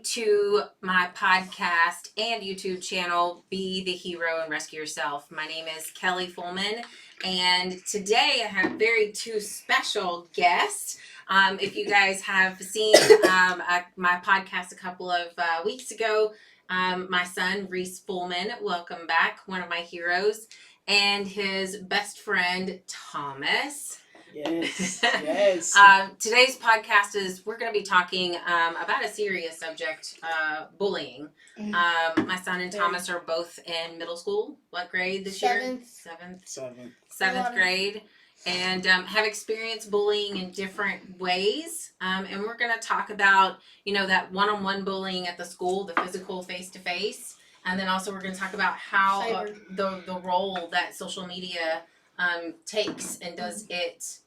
to my podcast and YouTube channel, Be the Hero and Rescue Yourself. My name is Kelly Fullman, and today I have two special guests. If you guys have seen my podcast a couple of weeks ago, my son, Reese Fullman, welcome back, one of my heroes, and his best friend, Thomas. Yes, yes. Today's podcast we're going to be talking about a serious subject, bullying. My son and Thomas are both in middle school. What grade this year? Seventh grade. And have experienced bullying in different ways. And we're going to talk about, that one-on-one bullying at the school, the physical face-to-face. And then also we're going to talk about how the role that social media takes, and does it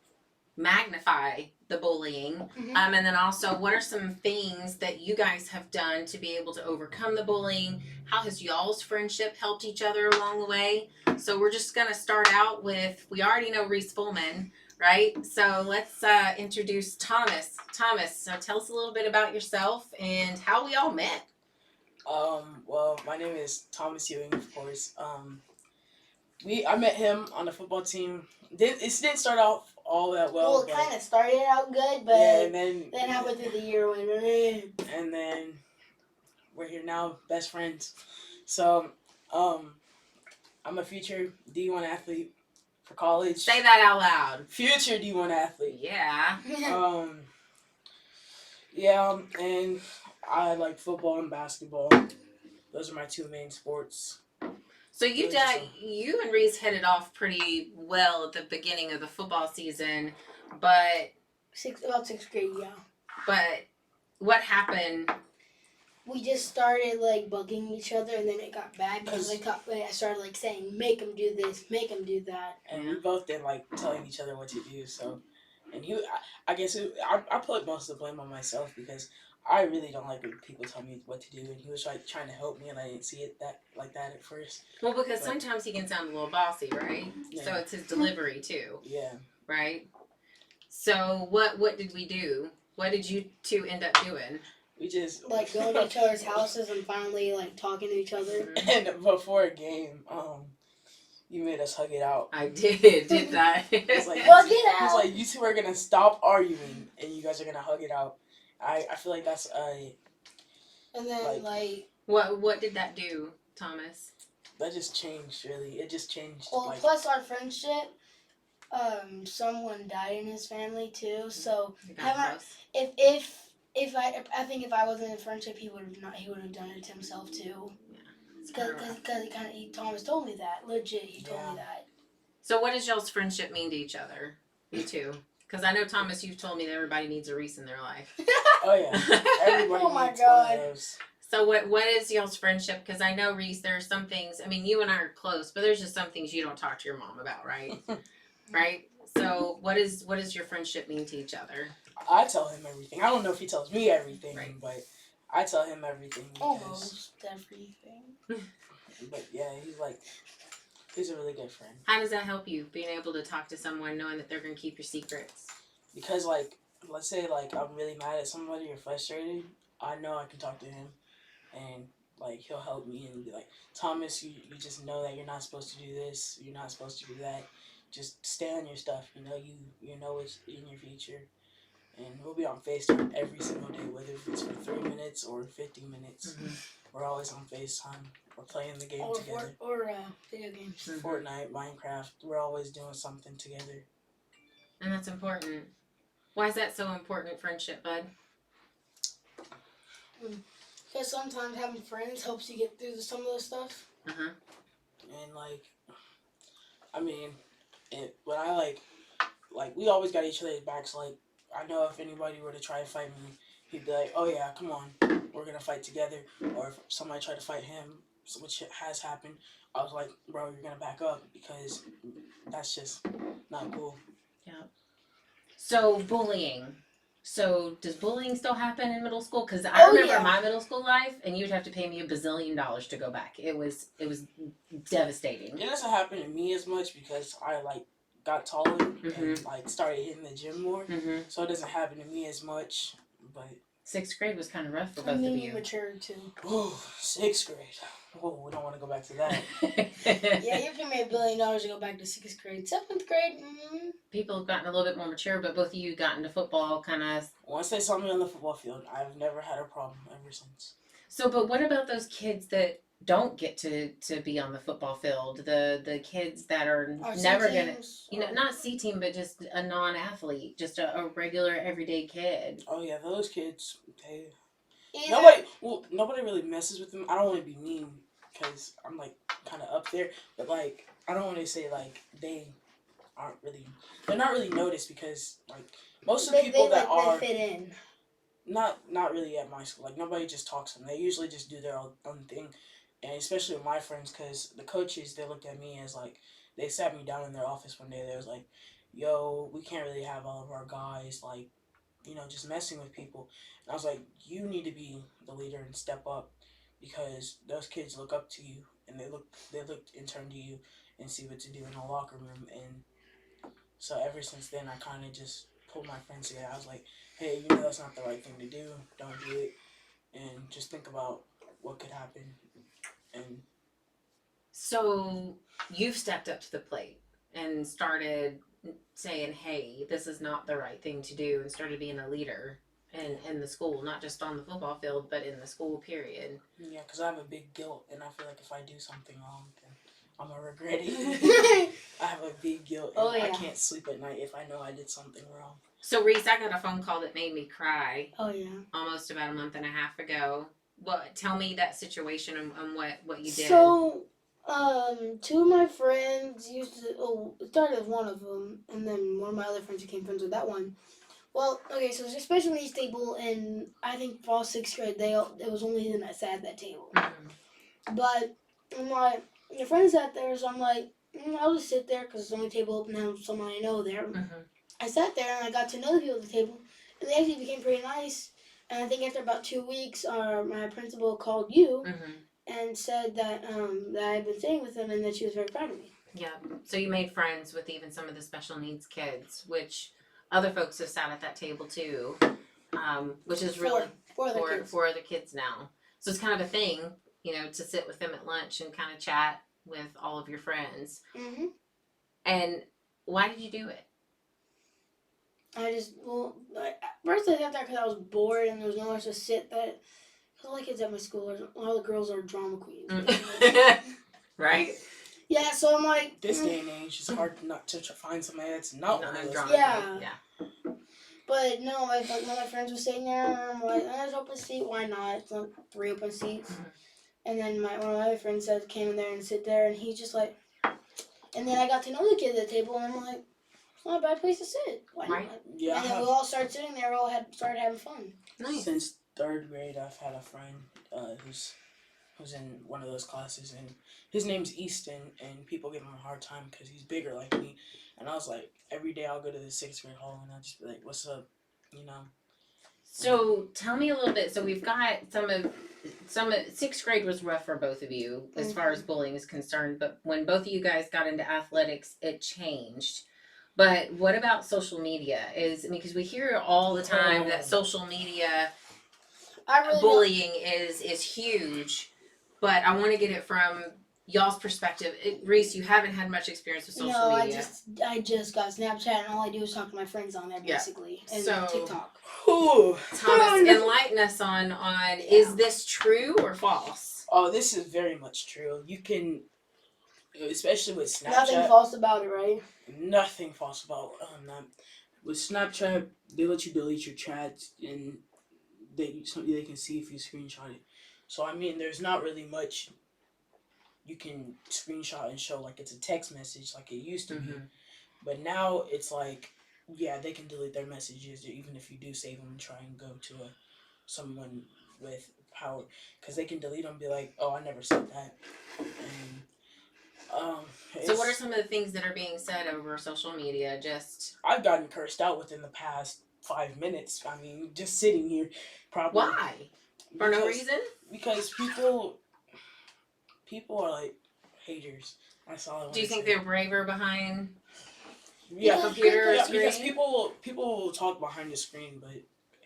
magnify the bullying, and then also what are some things that you guys have done to be able to overcome the bullying. How has y'all's friendship helped each other along the way? So we're just going to start out with, we already know Reese Fullman, right? So let's introduce Thomas. So tell us a little bit about yourself and how we all met. Well, my name is Thomas Ewing, of course. I met him on the football team. It didn't start off all that well. Well, it kind of started out good, but yeah, and then halfway through the year went. And then we're here now, best friends. So, I'm a future D1 athlete for college. Say that out loud. Future D1 athlete. Yeah. Yeah, and I like football and basketball. Those are my two main sports. So you and Reese hit it off pretty well at the beginning of the football season, but about sixth grade, yeah. But what happened? We just started bugging each other, and then it got bad because I started saying, "Make him do this, make him do that," and we both didn't like telling each other what to do. So, and I guess I put most of the blame on myself because I really don't like when people tell me what to do, and he was trying to help me, and I didn't see it like that at first. Well, because sometimes he can sound a little bossy, right? Yeah. So it's his delivery too. Yeah. Right. So what did we do? What did you two end up doing? We just going to each other's houses and finally talking to each other. And before a game, you made us hug it out. I did I? It's like, hug it out. It's like you two are gonna stop arguing, and you guys are gonna hug it out. I feel like that's And then what did that do, Thomas? That just changed, really. It just changed. Well, plus our friendship, someone died in his family too. So if I wasn't in friendship, he would have done it to himself too. Because Thomas told me that. Legit, he told me that. So what does y'all's friendship mean to each other? You two. Because I know, Thomas, you've told me that everybody needs a Reese in their life. Oh, yeah. Everybody oh, my needs God. one of those. So what is y'all's friendship? Because I know, Reese, there are some things, I mean, you and I are close, but there's just some things you don't talk to your mom about, right? Right? So what does your friendship mean to each other? I tell him everything. I don't know if he tells me everything, right. But I tell him everything. Almost everything. But, yeah, he's a really good friend. How does that help you, being able to talk to someone knowing that they're going to keep your secrets? Because, let's say, I'm really mad at somebody or frustrated, I know I can talk to him, and, he'll help me and be like, Thomas, you just know that you're not supposed to do this, you're not supposed to do that, just stay on your stuff, you know what's in your future, and we'll be on FaceTime every single day, whether it's for 3 minutes or 50 minutes, we're always on FaceTime. We're playing the game together. Or video games. Fortnite, Minecraft. We're always doing something together. And that's important. Why is that so important, friendship, bud? Because sometimes having friends helps you get through some of the stuff. Uh-huh. And, I mean, when I, we always got each other's backs. I know if anybody were to try to fight me, he'd be like, oh, yeah, come on. We're going to fight together. Or if somebody tried to fight him, which has happened, I was like, bro, you're going to back up because that's just not cool. Yeah. So, bullying. So, does bullying still happen in middle school? Because I remember my middle school life, and you'd have to pay me $1 bazillion to go back. It was devastating. It doesn't happen to me as much because I, got taller and, started hitting the gym more. So, it doesn't happen to me as much, but 6th grade was kind of rough for both I mean, of you you. matured too. Oh, 6th grade. Oh, we don't want to go back to that. Yeah, you give me $1 billion to go back to 6th grade. 7th grade, People have gotten a little bit more mature, but both of you got into football kind of. Once they saw me on the football field, I've never had a problem ever since. So, but what about those kids that don't get to be on the football field? The kids that are never going to, not C team, but just a non-athlete, just a regular everyday kid. Oh yeah, those kids, they... Either. Nobody really messes with them. I don't want to be mean because I'm like kind of up there, but like I don't want to say like they're not really noticed because like most of the people that are they fit in. Not really at my school. Like nobody just talks to them. They usually just do their own thing, and especially with my friends, because the coaches, they looked at me as like, they sat me down in their office one day. They was like, "Yo, we can't really have all of our guys like, just messing with people." And I was like, "You need to be the leader and step up, because those kids look up to you, and they look and turn to you and see what to do in the locker room." And so ever since then, I kind of just pulled my friends together. I was like, "Hey, that's not the right thing to do. Don't do it, and just think about what could happen." And so you've stepped up to the plate and started saying, "Hey, this is not the right thing to do," and started being a leader in the school, not just on the football field, but in the school period. Yeah, because I have a big guilt, and I feel like if I do something wrong, then I'm gonna regret it. I have a big guilt, and I can't sleep at night if I know I did something wrong. So, Reese, I got a phone call that made me cry. Oh yeah. Almost about a month and a half ago. Tell me that situation and what you did. So, two of my friends used to. Oh, it started with one of them, and then one of my other friends became friends with that one. Well, okay, so it's a special needs table, and I think for all 6th grade, it was only them that sat at that table. Mm-hmm. But my friend sat there, so I'm like, I'll just sit there because it's the only table open and have someone I know there. Mm-hmm. I sat there and I got to know the people at the table, and they actually became pretty nice. And I think after about 2 weeks, my principal called you and said that that I had been staying with them and that she was very proud of me. Yeah. So you made friends with even some of the special needs kids, which other folks have sat at that table too, which is really for the kids now. So it's kind of a thing, to sit with them at lunch and kind of chat with all of your friends. Mm-hmm. And why did you do it? First I sat there because I was bored and there was nowhere to sit. But all the kids at my school, all the girls are drama queens. Right? Yeah, so I'm like... This day and age, it's hard not to find somebody that's not one of those. Drama. Yeah. But no, one of my friends was sitting there, and I'm like, there's an open seat, why not? It's not 3 open seats. Mm-hmm. And then one of my other friends came in there and sit there, and he's just like... And then I got to know the kids at the table, and I'm like, it's not a bad place to sit. Why not? Yeah. And then we all started sitting there, we all started having fun. Nice. Since 3rd grade, I've had a friend who's in one of those classes, and his name's Easton, and people give him a hard time because he's bigger like me. And I was like, every day I'll go to the 6th grade hall, and I'll just be like, "What's up?" So tell me a little bit. So we've got some of 6th grade was rough for both of you as far as bullying is concerned. But when both of you guys got into athletics, it changed. But what about social media? Because we hear all the time that social media bullying is huge. But I want to get it from y'all's perspective. Reese, you haven't had much experience with social media. No, I just got Snapchat, and all I do is talk to my friends on there, basically, and TikTok. Thomas, enlighten us on is this true or false? Oh, this is very much true. You can, especially with Snapchat. Nothing false about it, right? Nothing false about that. With Snapchat, they let you delete your chats, and they can see if you screenshot it. So I mean, there's not really much you can screenshot and show like it's a text message like it used to be. But now it's like, yeah, they can delete their messages even if you do save them and try and go to someone with power, because they can delete them and be like, "Oh, I never said that." And, so what are some of the things that are being said over social media? I've gotten cursed out within the past 5 minutes. I mean, just sitting here, probably. Why? For no reason? Because people are like haters. That's all I want to say. Do you think they're braver behind the computer or yeah, screen? Because people will talk behind the screen, but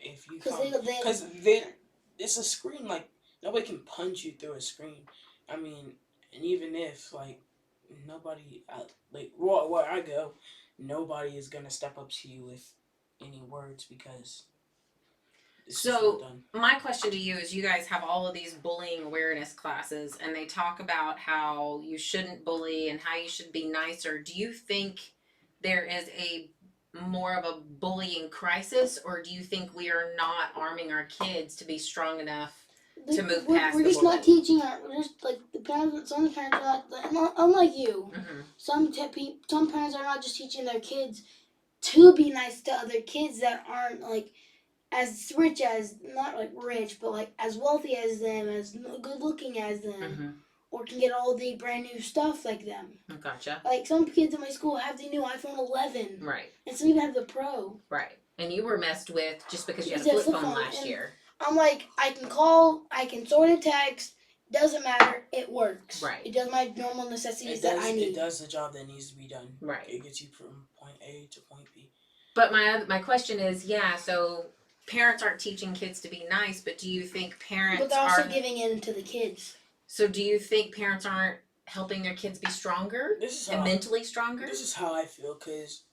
if you because it's a screen. Like nobody can punch you through a screen. I mean, and even if like nobody like where I go, nobody is gonna step up to you with any words because it's just not So done. my question to you is, you guys have all of these bullying awareness classes, and they talk about how you shouldn't bully and how you should be nicer. Do you think there is a more of a bullying crisis, or do you think we are not arming our kids to be strong enough to move past we're the just bullying? not teaching we're just like the parents. Some parents are not unlike you. Mm-hmm. Some parents are not just teaching their kids to be nice to other kids that aren't like as rich as, not like rich, but like as wealthy as them, as good looking as them, Mm-hmm. or can get all the brand new stuff like them. Gotcha. Like some kids in my school have the new iPhone 11, Right. and some even have the Pro. Right. And you were messed with just because you had a It's flip phone last year. I'm like, I can call, I can sort of text. Doesn't matter. It works. Right. It does my normal necessities that I need. It does the job that needs to be done. Right. It gets you from point A to point B. But my question is, so parents aren't teaching kids to be nice, but do you think parents But they're also giving in to the kids. So do you think parents aren't helping their kids be stronger and mentally stronger? This is how I feel, because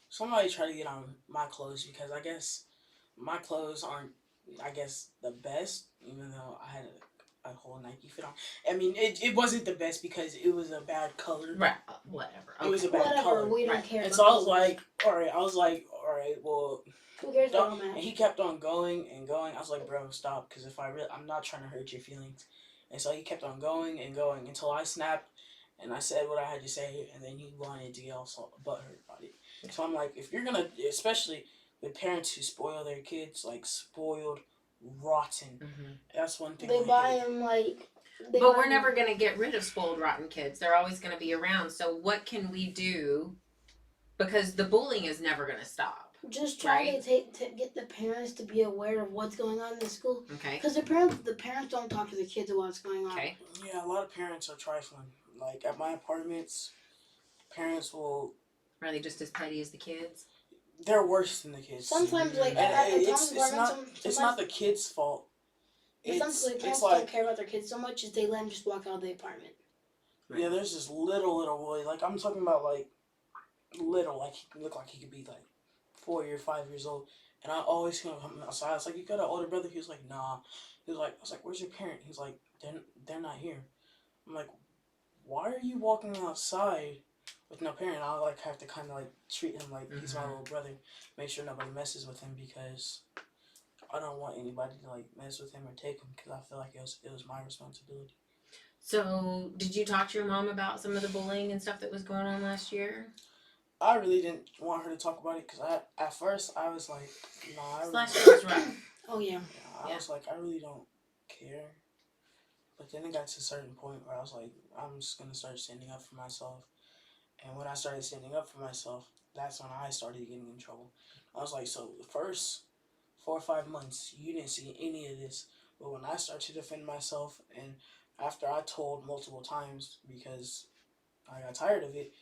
somebody tried to get on my clothes because I guess my clothes aren't, I guess, the best, even though I had a whole Nike fit on. I mean, it wasn't the best because it was a bad color. Right. Whatever. Okay. It was a bad color. We don't care. And so I was like, all right, well, who cares about and he kept on going and going. I was like, bro, stop, because if I'm not trying to hurt your feelings. And so he kept on going and going until I snapped and I said what I had to say, and then he wanted to get all butthurt about it. So I'm like, if you're gonna, especially with parents who spoil their kids, like spoiled, rotten. Mm-hmm. That's one thing. They buy them But we're never gonna get rid of spoiled, rotten kids. They're always gonna be around. So what can we do? Because the bullying is never gonna stop. Just try to get the parents to be aware of what's going on in the school. Okay. Because the parents don't talk to the kids about what's going on. Okay. Yeah, a lot of parents are trifling. Like at my apartments, parents will. Are they just as petty as the kids? They're worse than the kids. Sometimes, like it's not the kids' fault. Parents don't care about their kids so much as they let them just walk out of the apartment. Right. Yeah, there's this little boy. Like I'm talking about, like little. Like he can look like he could be like 4 or 5 years old. And I always hear him outside. I was like, you got an older brother? He was like, nah. He was like, I was like, where's your parent? He's like, they're not here. I'm like, why are you walking outside with no parent? I like have to kind of like treat him like he's my little brother. Make sure nobody messes with him because I don't want anybody to like mess with him or take him because I feel like it was my responsibility. So did you talk to your mom about some of the bullying and stuff that was going on last year? I really didn't want her to talk about it because at first I was like, nah. Last year was rough. Oh yeah. I was like, I really don't care. But then it got to a certain point where I was like, I'm just gonna start standing up for myself. And when I started standing up for myself, that's when I started getting in trouble. I was like, so the first 4 or 5 months, you didn't see any of this. But when I started to defend myself, and after I told multiple times because I got tired of it,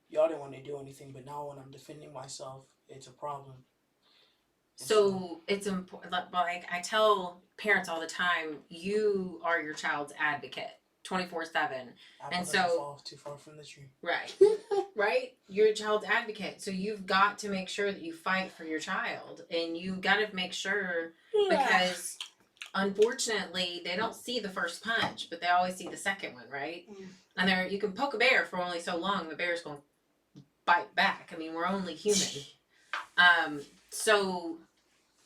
y'all didn't want to do anything. But now when I'm defending myself, it's a problem. So it's important. Like I tell parents all the time, you are your child's advocate, 24/7. And so fall too far from the tree. Right, right. You're a child's advocate, so you've got to make sure that you fight for your child, and you got to make sure because unfortunately they don't see the first punch, but they always see the second one, right? And you can poke a bear for only so long. The bear's going to bite back. I mean, we're only human. So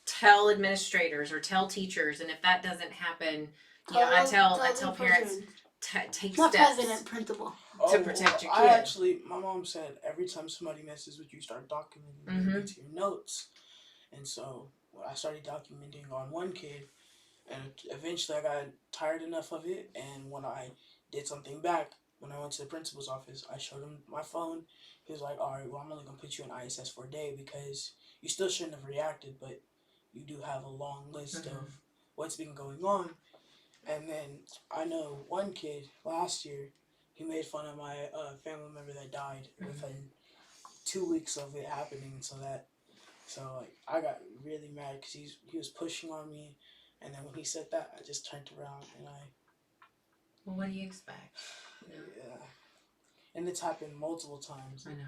tell administrators or tell teachers, and if that doesn't happen, I tell parents take steps. President, principal. To protect your kid. My mom said every time somebody messes with you, start documenting it to your notes. And so I started documenting on one kid, and eventually I got tired enough of it. And when I did something back, when I went to the principal's office, I showed him my phone. He was like, all right, well, I'm only going to put you in ISS for a day because you still shouldn't have reacted, but you do have a long list of what's been going on. And then I know one kid last year, he made fun of my family member that died within 2 weeks of it happening. So that So like I got really mad because he was pushing on me, and then when he said that, I just turned around and Well, what do you expect? You know? yeah, and it's happened multiple times. I know.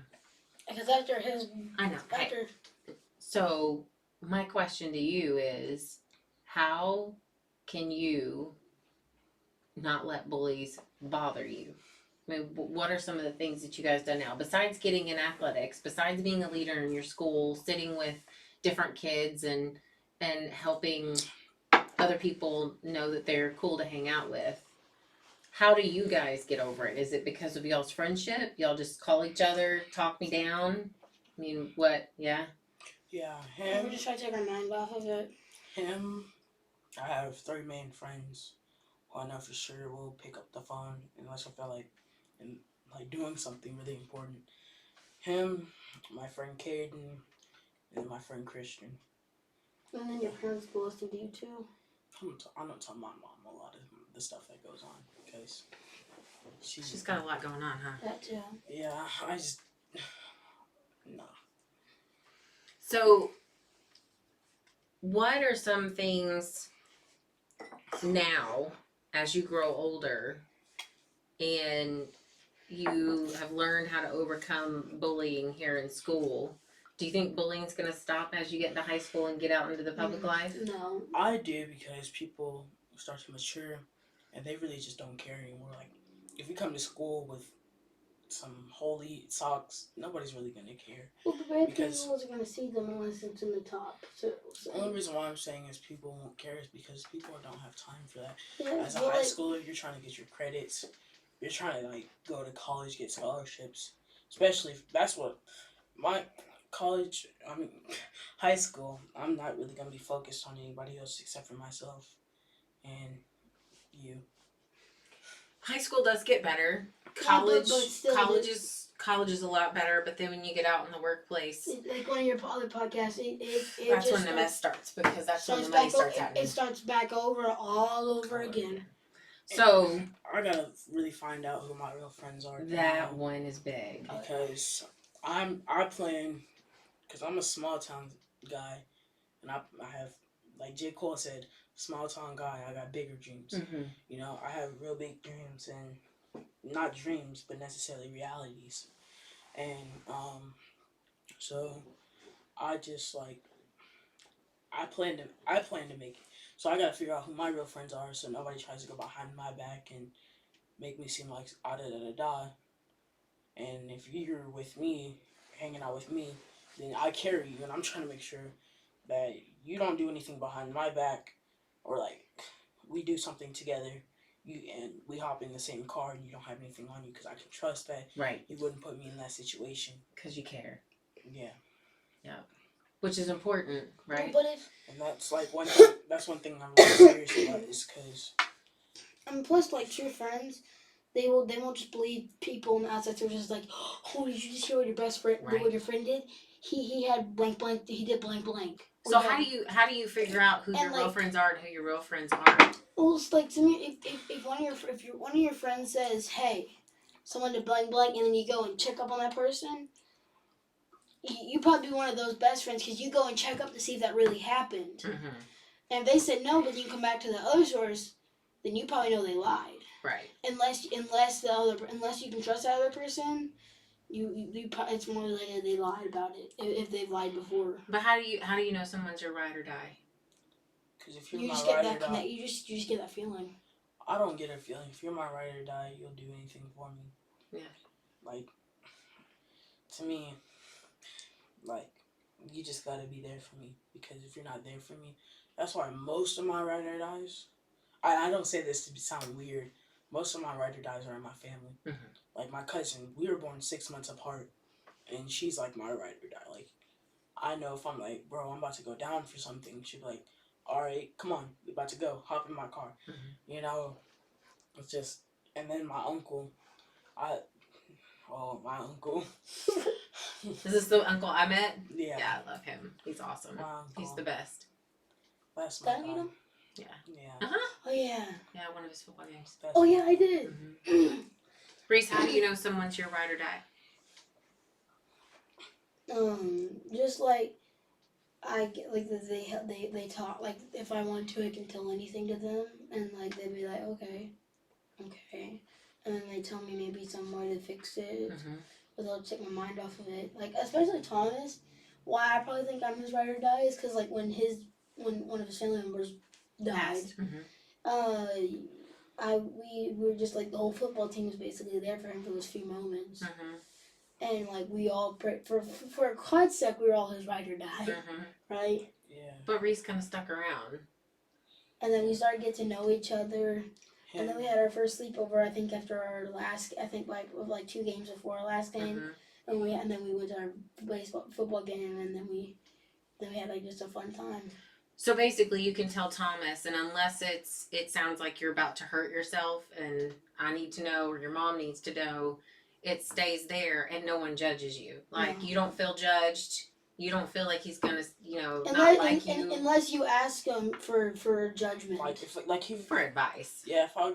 Because after his, I know. After. Hey. So my question to you is, how can you not let bullies bother you? I mean, what are some of the things that you guys done now besides getting in athletics, besides being a leader in your school, sitting with different kids and helping other people know that they're cool to hang out with? How do you guys get over it? Is it because of y'all's friendship? Y'all just call each other, talk me down? I mean, what? Yeah. Yeah, him. We just try to take our mind off of it. Him. I have 3 main friends who I know for sure will pick up the phone unless I feel like doing something really important. Him, my friend Caden, and my friend Christian. And then your parents will listen to you too. I'm not telling my mom a lot of the stuff that goes on because She's got a lot going on, huh? That too. Yeah, I just no. So, what are some things now as you grow older and you have learned how to overcome bullying here in school? Do you think bullying is going to stop as you get into high school and get out into the public life? No. I do because people start to mature and they really just don't care anymore. Like, if you come to school with some holy socks, nobody's really going to care. Well, the bad people are going to see them unless it's in the top. So. The only reason why I'm saying is people won't care is because people don't have time for that. Yeah, as a high schooler, you're trying to get your credits. You're trying to, like, go to college, get scholarships. Especially if that's what my high school, I'm not really going to be focused on anybody else except for myself and you. High school does get better. College is a lot better, but then when you get out in the workplace, like one of your other podcasts, that's when the mess starts, because that's when the money starts happening. It starts back all over again. So I gotta really find out who my real friends are. That one is big because I plan, because I'm a small town guy, and I have, like J. Cole said, small town guy. I got bigger dreams. Mm-hmm. You know, I have real big dreams, and not dreams, but necessarily realities. And so I just I plan to make it. So I gotta figure out who my real friends are, so nobody tries to go behind my back and make me seem like da da da da. And if you're with me, hanging out with me, then I carry you, and I'm trying to make sure that you don't do anything behind my back, or like we do something together. And we hop in the same car, and you don't have anything on you, because I can trust that you wouldn't put me in that situation because you care. Yeah. Yeah. Which is important, right? And that's like one thing. That's one thing I'm really serious about, is because. And plus, like, true friends, they won't just believe people on the outside. They're just like, oh, did you just hear what your best friend, what your friend did? He had blank blank. He did blank blank. So how do you figure out who your real friends are and who your real friends aren't? Well, it's like, to me, if one of your friends says, hey, someone did blank blank, and then you go and check up on that person, you probably be one of those best friends, because you go and check up to see if that really happened. Mm-hmm. And if they said no, but you come back to the other source, then you probably know they lied. Right. Unless you can trust that other person, it's more likely they lied about it, if they've lied before. But how do you know someone's your ride or die? Because if you're my ride or die, you just get that feeling. I don't get a feeling. If you're my ride or die, you'll do anything for me. Yeah. Like, to me, like, you just gotta be there for me. Because if you're not there for me, that's why most of my ride or dies. I don't say this to sound weird. Most of my ride or dies are in my family. Mm-hmm. Like, my cousin, we were born 6 months apart, and she's like my ride or die. Like, I know if I'm like, bro, I'm about to go down for something, she'd be like, all right, come on, we're about to go. Hop in my car. Mm-hmm. You know, it's just, and then my uncle, my uncle. Is this the uncle I met? Yeah. Yeah, I love him. He's awesome. He's the best. That's my guy. Yeah. Yeah. Uh-huh. Oh, yeah. Yeah, one of his football games. Oh, yeah, I did. Mm-hmm. Reese, how do you know someone's your ride or die? Just like, I get like they talk like if I want to I can tell anything to them and like they'd be like okay, and then they tell me maybe some way to fix it, or they'll take my mind off of it. Like especially Thomas, why I probably think I'm his ride or die is because like when one of his family members died, we were just like the whole football team was basically there for him for those few moments. And like we all for a concept we were all his ride or die, right? Yeah. But Reese kind of stuck around. And then we started to get to know each other. And then we had our first sleepover. I think after our last, like 2 games before our last game, and then we went to our football game, and then we had like just a fun time. So basically, you can tell Thomas, and unless it sounds like you're about to hurt yourself, and I need to know, or your mom needs to know, it stays there, and no one judges you. Like you don't feel judged. You don't feel like he's gonna, not like you. Unless you ask him for judgment. For advice. Yeah, if I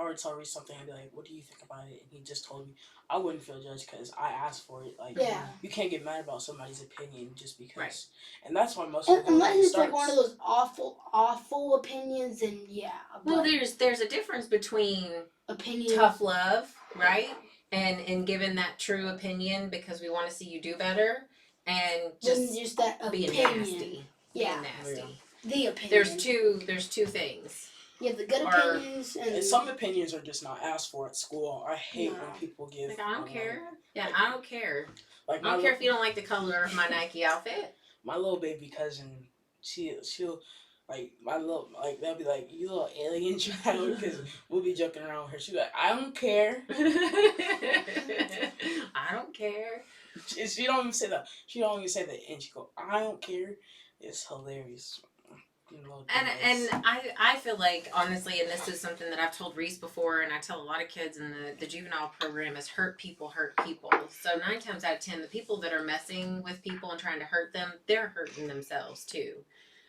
were to tell Reese something, I'd be like, "What do you think about it?" And he just told me, I wouldn't feel judged because I asked for it. Like, you can't get mad about somebody's opinion just because. Right. And that's why most people. Unless it's like one of those awful opinions, and Well, there's a difference between tough love, right, and giving that true opinion because we want to see you do better. And just that being opinion. Nasty. Yeah. Being nasty. The opinion. There's two things. You have the good opinions and some opinions are just not asked for at school. I hate when people give. Like, I don't care. Yeah, I don't care. Like, I don't care if you don't like the color of my Nike outfit. My little baby cousin, she'll they'll be like, "You little alien child," because we'll be joking around with her. She'll be like, "I don't care." I don't care. She don't even say that. She don't even say that, and she go, "I don't care." It's hilarious. And I feel like, honestly, and this is something that I've told Reese before, and I tell a lot of kids in the juvenile program, is hurt people hurt people. So 9 times out of 10, the people that are messing with people and trying to hurt them, they're hurting themselves too.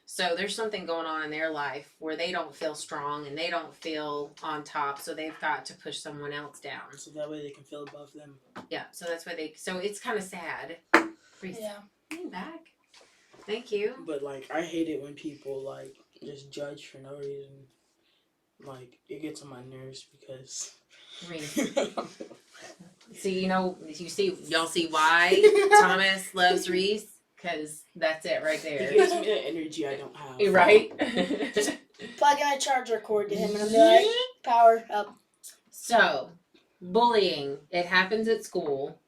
So there's something going on in their life where they don't feel strong and they don't feel on top, so they've got to push someone else down. So that way they can feel above them. Yeah, so that's why so it's kind of sad. Reese, come back. Thank you. But, like, I hate it when people, like, just judge for no reason. Like, it gets on my nerves because... Reese. See, y'all see why Thomas loves Reese? Because that's it right there. He gives me the energy I don't have. Right? Just plug in a charger cord to him and I'll be like, power up. So, bullying, it happens at school.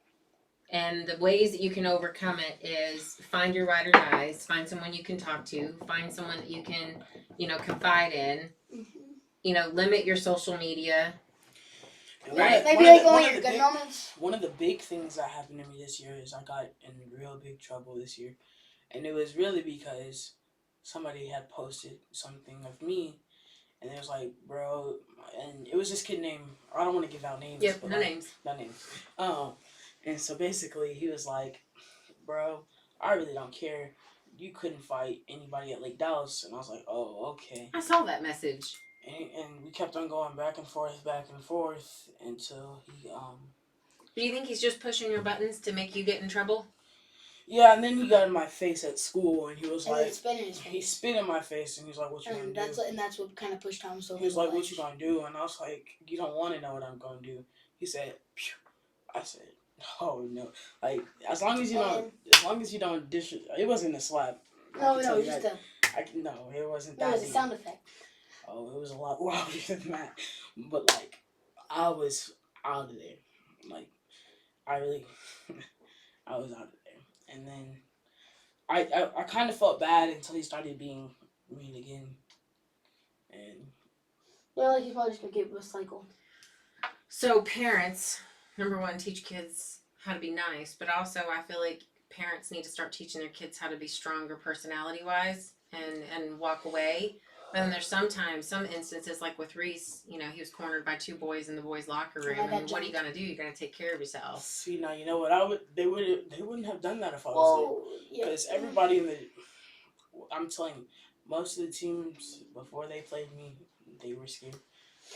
And the ways that you can overcome it is find your ride or dies, find someone you can talk to, find someone that you can, confide in, limit your social media. Right. Maybe like only your good moments. One of the big things that happened to me this year is I got in real big trouble this year. And it was really because somebody had posted something of me. And it was like, bro, and it was this kid named, I don't want to give out names. Yep, no names. No names. And so basically he was like, bro, I really don't care. You couldn't fight anybody at Lake Dallas. And I was like, oh, okay. I saw that message. And we kept on going back and forth until he, Do you think he's just pushing your buttons to make you get in trouble? Yeah, and then he got in my face at school, and he was and like... He spit in my face, and he was like, what you gonna do? And that's what kind of pushed Tom so He was like, what you gonna do? And I was like, you don't want to know what I'm gonna do. He said, phew. I said, oh, no. Like, as long as you don't it wasn't a slap. No, it was just no, it wasn't that. It was a sound effect. Oh, it was a lot louder than that. But, like, I was out of there. Like, I was out of there. And then I kind of felt bad until he started being mean again. And like he probably just gonna keep a cycle. So parents, number one, teach kids how to be nice, but also I feel like parents need to start teaching their kids how to be stronger personality-wise and walk away. But then there's some instances, like with Reese, he was cornered by 2 boys in the boys' locker room. And what are you gonna do? You're gonna take care of yourself. See, now you know what they wouldn't have done that if I was there. Because everybody I'm telling you, most of the teams before they played me, they were scared.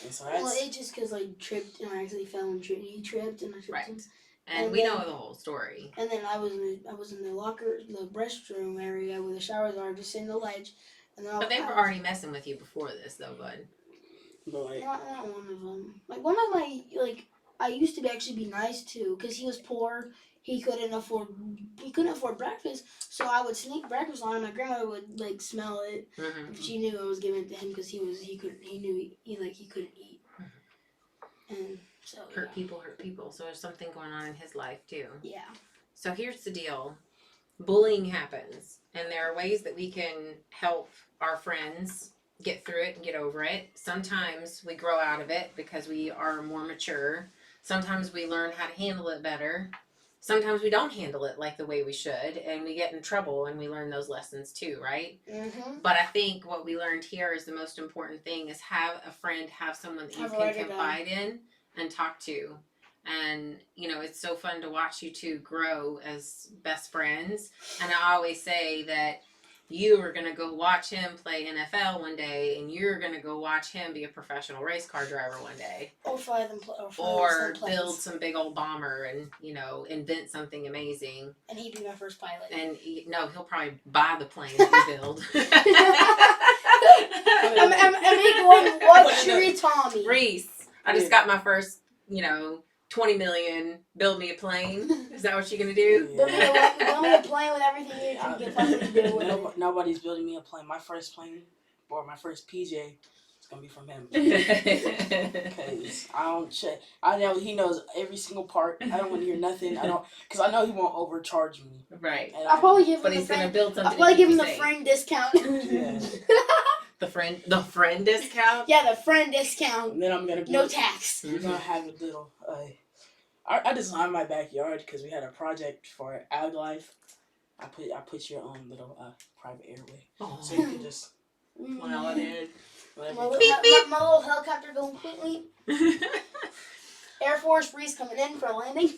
And so it's just because I tripped and I actually fell and he tripped and I tripped him. And we know the whole story. And then I was in the restroom area where the showers are, just sitting on the ledge. And but they were already messing with you before this, though, bud. Not one of them. Like, one of my, like, I used to actually be nice to, because he was poor. He couldn't afford breakfast, so I would sneak breakfast on him. My grandmother would, like, smell it. Mm-hmm. She knew I was giving it to him because he couldn't eat. Mm-hmm. And so hurt people. So there's something going on in his life too. Yeah. So here's the deal. Bullying happens, and there are ways that we can help our friends get through it and get over it. Sometimes we grow out of it because we are more mature. Sometimes we learn how to handle it better. Sometimes we don't handle it like the way we should, and we get in trouble, and we learn those lessons too, right? Mm-hmm. But I think what we learned here is the most important thing is have a friend, have someone that you can confide in and talk to. And, you know, it's so fun to watch you two grow as best friends. And I always say that you are going to go watch him play NFL one day, and you're going to go watch him be a professional race car driver one day. Or build some big old bomber and, you know, invent something amazing. And he'd be my first pilot. And he'll probably buy the plane that you build. I'm going luxury Tommy. Reese, I just got my first, you know, $20 million, build me a plane. Is that what you're going to do? Yeah. Build me a plane with everything you can possibly do with it. Nobody's building me a plane. My first plane, or my first PJ, it's going to be from him. Because I don't check. I know he knows every single part. I don't want to hear nothing. Because I know he won't overcharge me. Right. I'll probably give him he's going to build something. I'll probably give him the friend discount. Yeah. The friend discount? Yeah, the friend discount. And then I'm going to no tax. We're going to have a little... I designed my backyard because we had a project for Ag Life. I put your own little private airway, so you can just fly on in. My little helicopter going quickly. Air Force Reese coming in for a landing.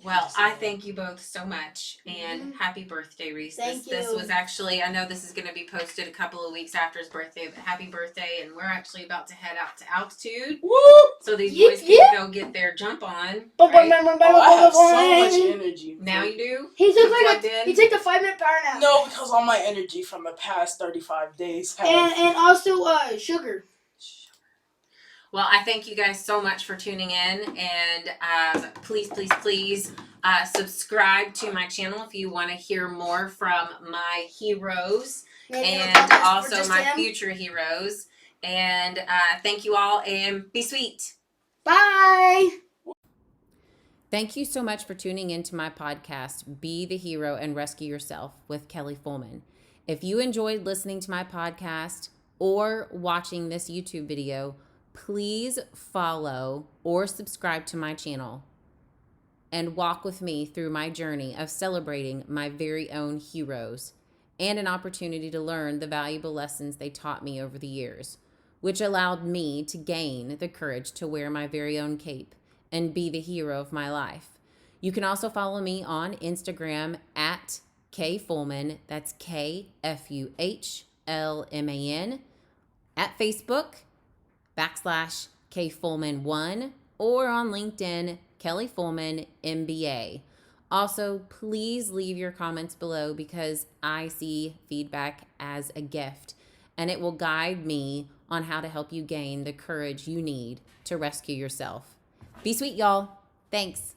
Well, I thank you both so much, and happy birthday, Reese. Thank you. This was actually, I know this is going to be posted a couple of weeks after his birthday, but happy birthday, and we're actually about to head out to altitude. Woo! So these boys can go get their jump on. Right? I have so much energy. Now you do? He took the 5-minute power nap. No, because all my energy from the past 35 days and also sugar. Well, I thank you guys so much for tuning in, and please subscribe to my channel if you want to hear more from my heroes and also my future heroes. And thank you all, and be sweet. Bye. Thank you so much for tuning into my podcast, Be the Hero and Rescue Yourself with Kelly Fullman. If you enjoyed listening to my podcast or watching this YouTube video, please follow or subscribe to my channel and walk with me through my journey of celebrating my very own heroes and an opportunity to learn the valuable lessons they taught me over the years, which allowed me to gain the courage to wear my very own cape and be the hero of my life. You can also follow me on Instagram at kfullman, that's KFUHLMAN, at Facebook, /KFullman1, or on LinkedIn, Kelly Fullman MBA. Also, please leave your comments below because I see feedback as a gift, and it will guide me on how to help you gain the courage you need to rescue yourself. Be sweet, y'all. Thanks.